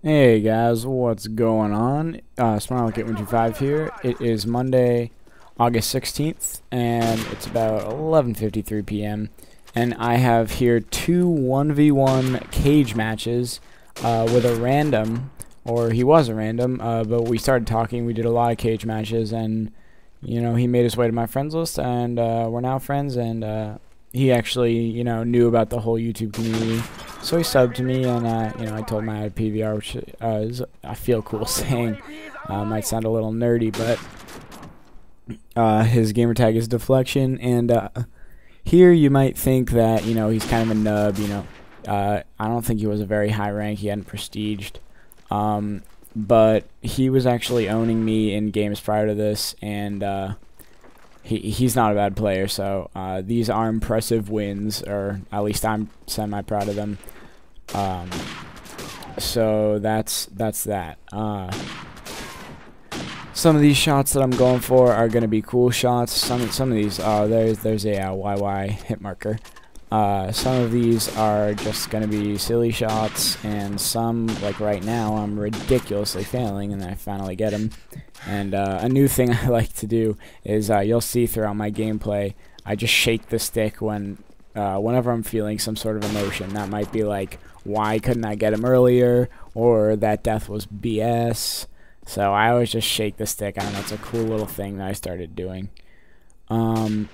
Hey guys, what's going on? SmileKit125 here. It is Monday, August 16th, and it's about 11:53 p.m. And I have here two 1v1 cage matches with a random, or he was a random, but we started talking. We did a lot of cage matches, and he made his way to my friends list, and we're now friends. And he actually, knew about the whole YouTube community. So he subbed to me, and I told him I had a PVR, which is, I feel cool saying. Might sound a little nerdy, but his gamertag is Deflection, and here you might think that he's kind of a nub. I don't think he was a very high rank. He hadn't prestiged, but he was actually owning me in games prior to this, and he's not a bad player, so these are impressive wins, or at least I'm semi-proud of them. So that's that. Some of these shots that I'm going for are going to be cool shots. Some of these, there's a YY hit marker. Some of these are just going to be silly shots, and some, like right now, I'm ridiculously failing, and then I finally get them. And a new thing I like to do is, you'll see throughout my gameplay, I just shake the stick whenever I'm feeling some sort of emotion. That might be like, why couldn't I get him earlier, or that death was BS. So I always just shake the stick. I don't know, it's a cool little thing that I started doing. I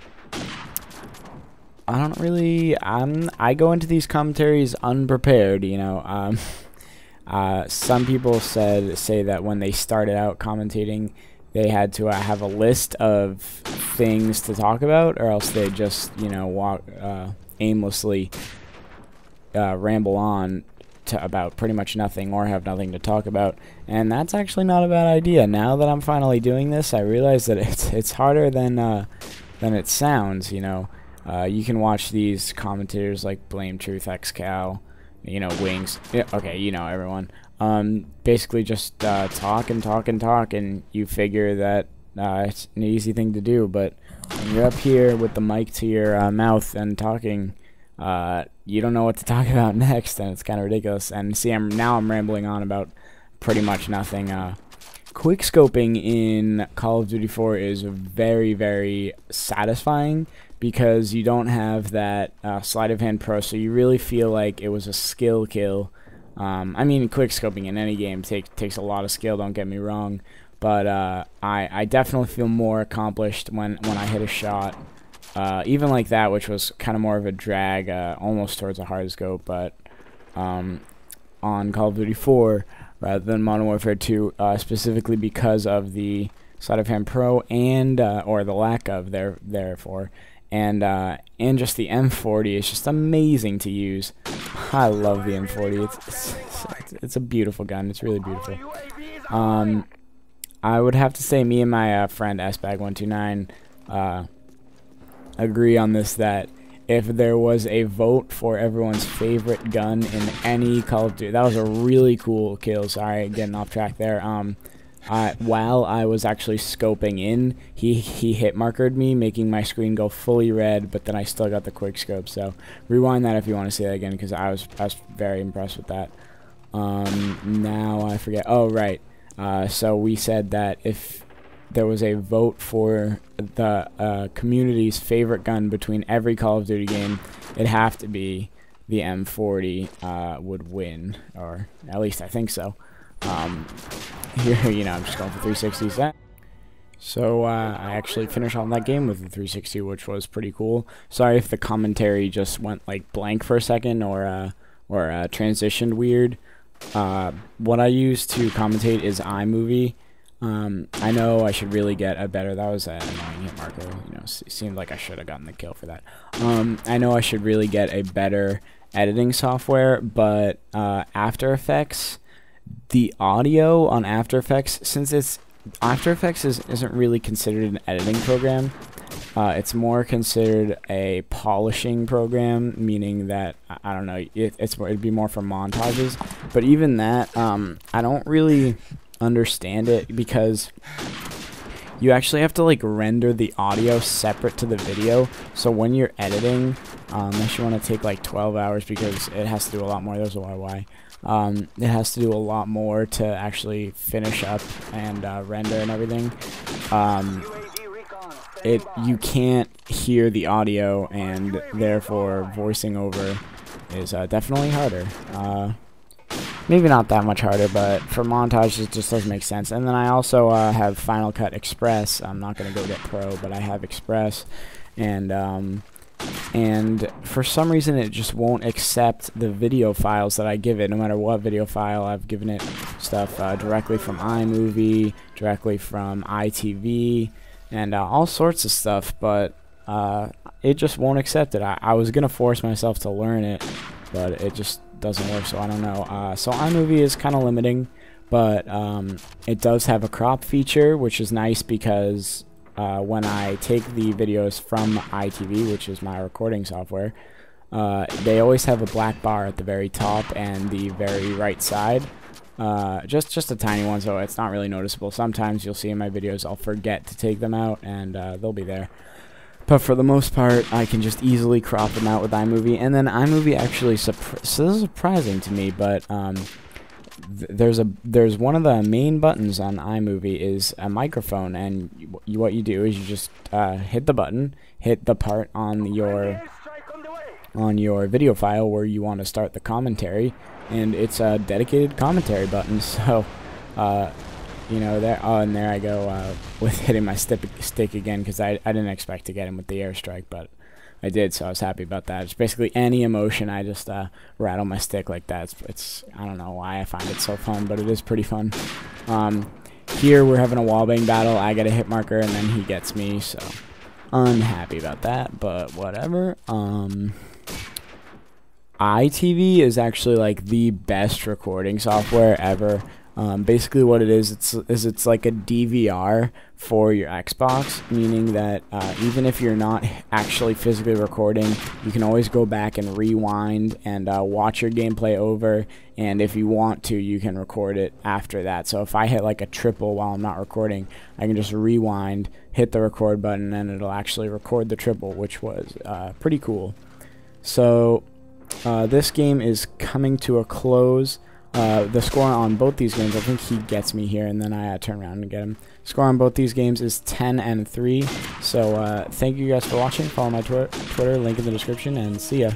don't really, I go into these commentaries unprepared, some people say that when they started out commentating, they had to have a list of things to talk about, or else they just, aimlessly ramble on about pretty much nothing, or have nothing to talk about. And that's actually not a bad idea. Now that I'm finally doing this, I realize that it's harder than it sounds. You can watch these commentators like Blame Truth XCal, Wings. Yeah, okay, everyone. Basically just talk and talk and talk, and you figure that it's an easy thing to do. But when you're up here with the mic to your mouth and talking, you don't know what to talk about next, and it's kind of ridiculous. And see, now I'm rambling on about pretty much nothing. Quick scoping in Call of Duty 4 is very, very satisfying, because you don't have that sleight of hand pro, so you really feel like it was a skill kill. I mean, quick scoping in any game takes a lot of skill, don't get me wrong, but I definitely feel more accomplished when I hit a shot. Even like that, which was kind of more of a drag, almost towards a hard scope, but on Call of Duty 4 rather than Modern Warfare 2, specifically because of the sleight of hand pro, and or the lack of therefore, and just the M40 is just amazing to use. I love the M40. It's a beautiful gun. It's really beautiful. I would have to say me and my friend SBag129 agree on this, that if there was a vote for everyone's favorite gun in any Call of Duty, that was a really cool kill. Sorry, getting off track there. While I was actually scoping in, he hit markered me, making my screen go fully red, but then I still got the quick scope. So rewind that if you want to see that again, because I was very impressed with that. Now I forget. Oh, right. So we said that if there was a vote for the community's favorite gun between every Call of Duty game, it'd have to be the M40 would win, or at least I think so. Here, I'm just going for 360s. So I actually finished off that game with the 360, which was pretty cool. Sorry if the commentary just went like blank for a second, or transitioned weird. What I use to commentate is iMovie. I know I should really get a better, that was an annoying hit marker, it seemed like I should have gotten the kill for that. I know I should really get a better editing software, but After Effects, the audio on After Effects, since After Effects isn't really considered an editing program, it's more considered a polishing program, meaning that, I don't know, it'd be more for montages, but even that, I don't really understand it, because you actually have to like render the audio separate to the video. So when you're editing, unless you want to take like 12 hours, because it has to do a lot more, there's a YY, It has to do a lot more to actually finish up and render and everything. You can't hear the audio, and therefore voicing over is definitely harder. Maybe not that much harder, but for montage it just doesn't make sense. And then I also have Final Cut Express. I'm not going to go get Pro, but I have Express, and for some reason it just won't accept the video files that I give it, no matter what video file. I've given it stuff directly from iMovie, directly from iTV, and all sorts of stuff, but it just won't accept it. I was going to force myself to learn it, but it just doesn't work, so I don't know. So iMovie is kind of limiting, but it does have a crop feature, which is nice because when I take the videos from iTV, which is my recording software, they always have a black bar at the very top and the very right side. Just a tiny one, so it's not really noticeable. Sometimes you'll see in my videos I'll forget to take them out, and they'll be there. But for the most part, I can just easily crop them out with iMovie. And then iMovie actually, so this is surprising to me, but there's one of the main buttons on iMovie is a microphone, and what you do is you just hit the button, hit the part on your video file where you want to start the commentary, and it's a dedicated commentary button. So you know, and there I go with hitting my stick again, because I didn't expect to get him with the airstrike, but I did, so I was happy about that. It's basically any emotion, I just rattle my stick like that. It's I don't know why I find it so fun, but it is pretty fun. Here we're having a wallbang battle. I get a hit marker, and then he gets me, so unhappy about that, but whatever. iTV is actually like the best recording software ever. Basically what it is, it's like a DVR for your Xbox, meaning that even if you're not actually physically recording, you can always go back and rewind and watch your gameplay over, and if you want to, you can record it after that. So if I hit like a triple while I'm not recording, I can just rewind, hit the record button, and it'll actually record the triple, which was pretty cool. So this game is coming to a close. The score on both these games, I think he gets me here, and then I turn around and get him. Score on both these games is 10-3. So thank you guys for watching. Follow my Twitter, link in the description, and see ya.